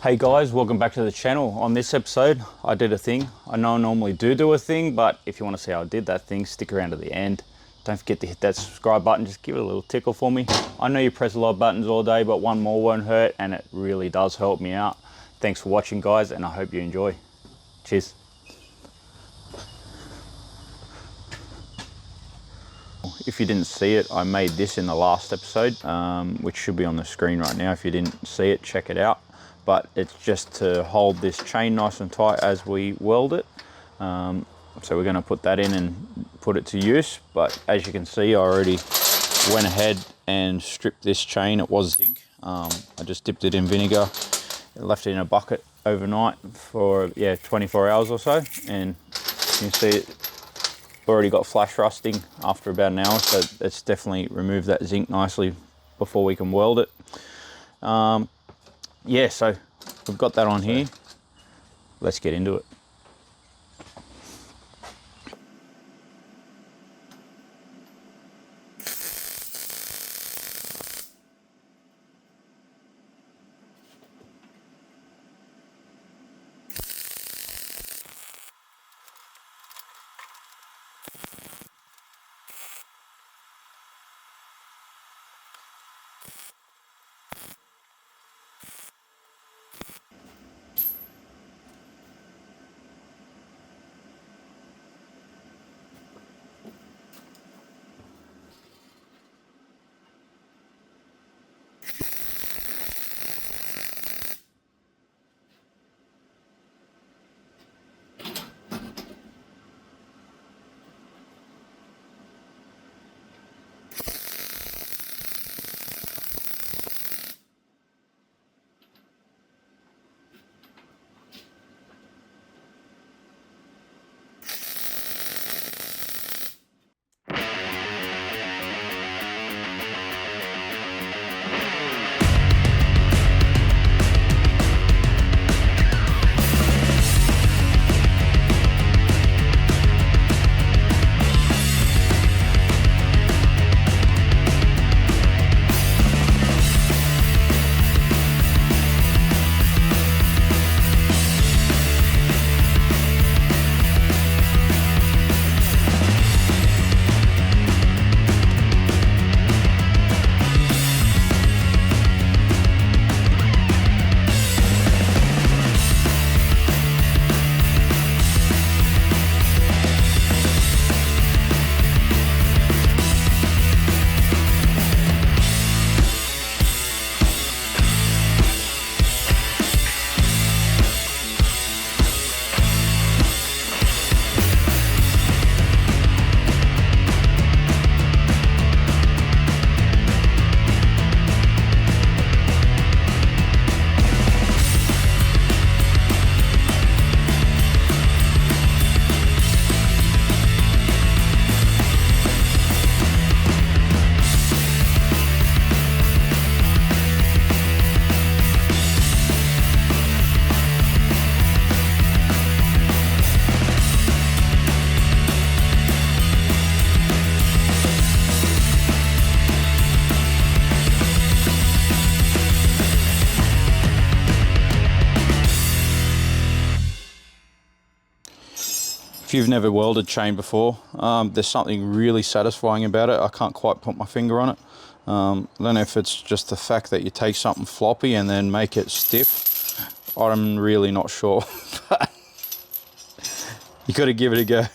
Hey guys, welcome back to the channel. On this episode, I did a thing. I know I normally do a thing, but if you want to see how I did that thing, stick around to the end. Don't forget to hit that subscribe button, just give it a little tickle for me. I know you press a lot of buttons all day, but one more won't hurt, and it really does help me out. Thanks for watching guys, and I hope you enjoy. Cheers. If you didn't see it, I made this in the last episode, which should be on the screen right now. If you didn't see it, check it out. But it's just to hold this chain nice and tight as we weld it. So we're going to put that in and put it to use. But as you can see, I already went ahead and stripped this chain. It was zinc. I just dipped it in vinegar, left it in a bucket overnight for 24 hours or so, and you can see it already got flash rusting after about an hour, so it's definitely removed that zinc nicely before we can weld it. Yeah, so we've got that on here. Let's get into it. If you've never welded chain before, there's something really satisfying about it. I can't quite put my finger on it. I don't know if it's just the fact that you take something floppy and then make it stiff. I'm really not sure, but you got to give it a go.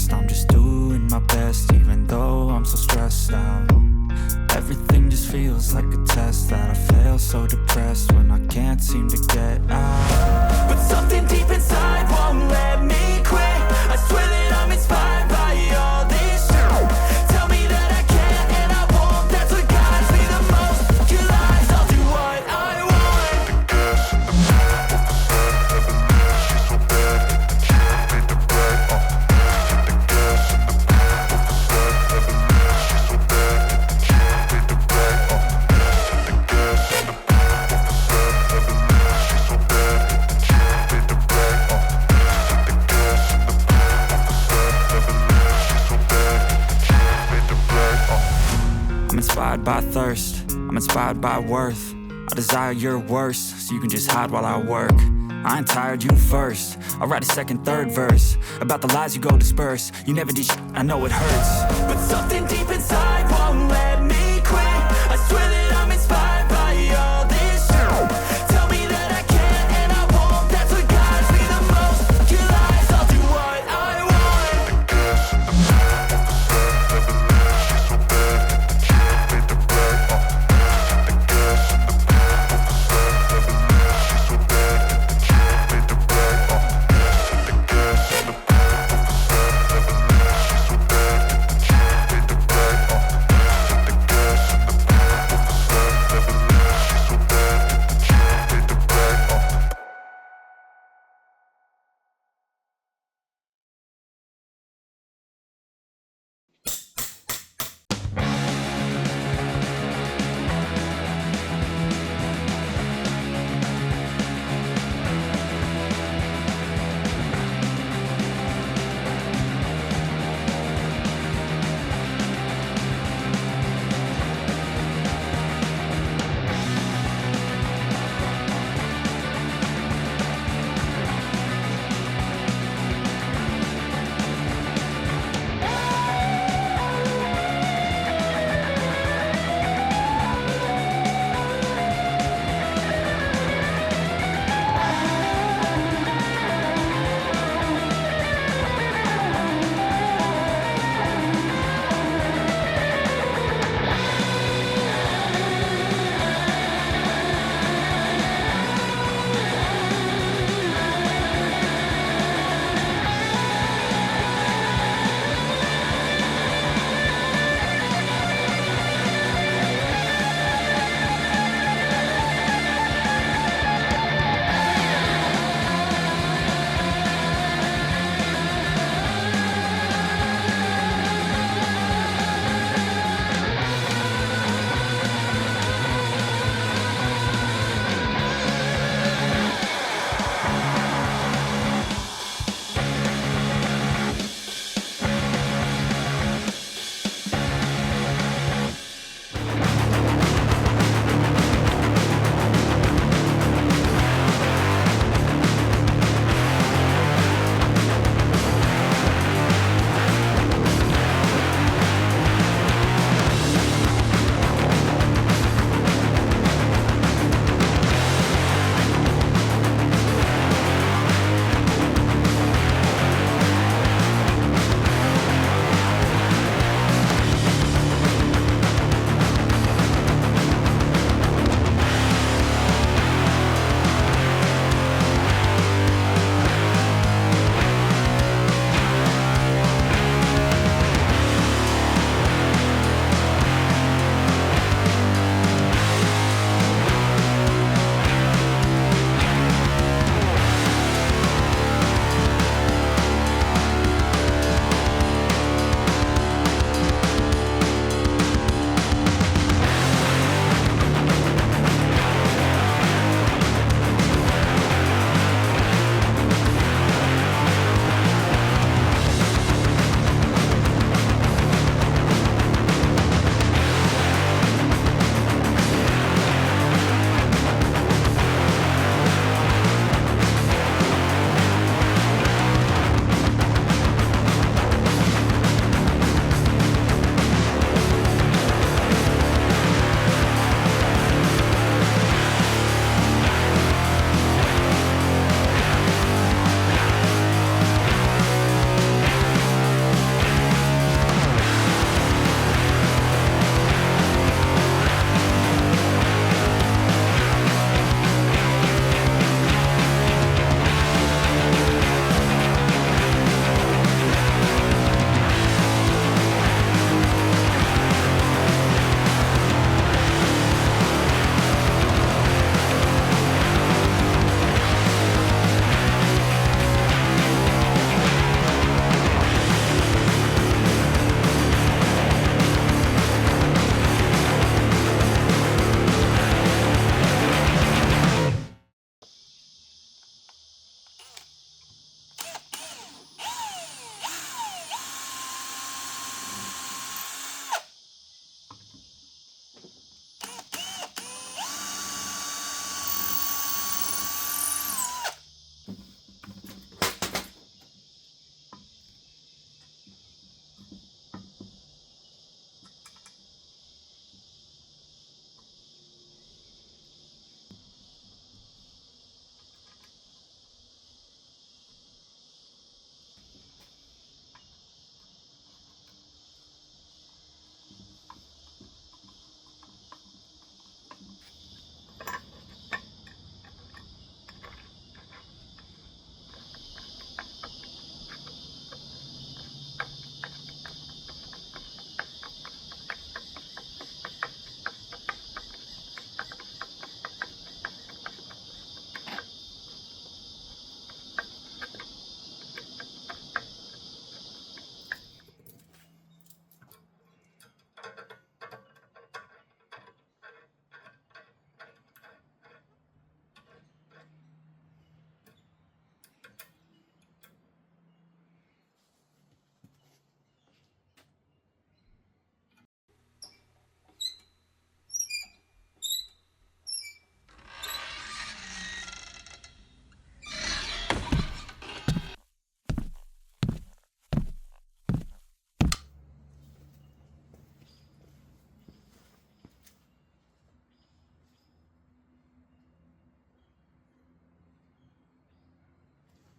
rest. I'm just doing my best, even though I'm so stressed out. Everything just feels like a test that I fail, so depressed when I can't seem to get out. But something deep inside won't let me quit. I swear that I'm inspired by all this shit. Tell me that I can and I won't. That's what guides me the most. Your lies, I'll do what I want. The gas in the back of the sun, never leaves. She's so bad, can't fade the bright. The gas in the back of the sun, never leaves. She's so bad, can't fade the bright. The gas in the back of the sun, never leaves. She's so bad, can't fade the bright. The gas in the back of the sun, never leaves. She's so bad, can't fade the bright. I'm inspired by thirst, I'm inspired by worth. I desire your worst, so you can just hide while I work. I ain't tired, you first. I'll write a second, third verse about the lies you go disperse. You never did shit, I know it hurts. But something deep inside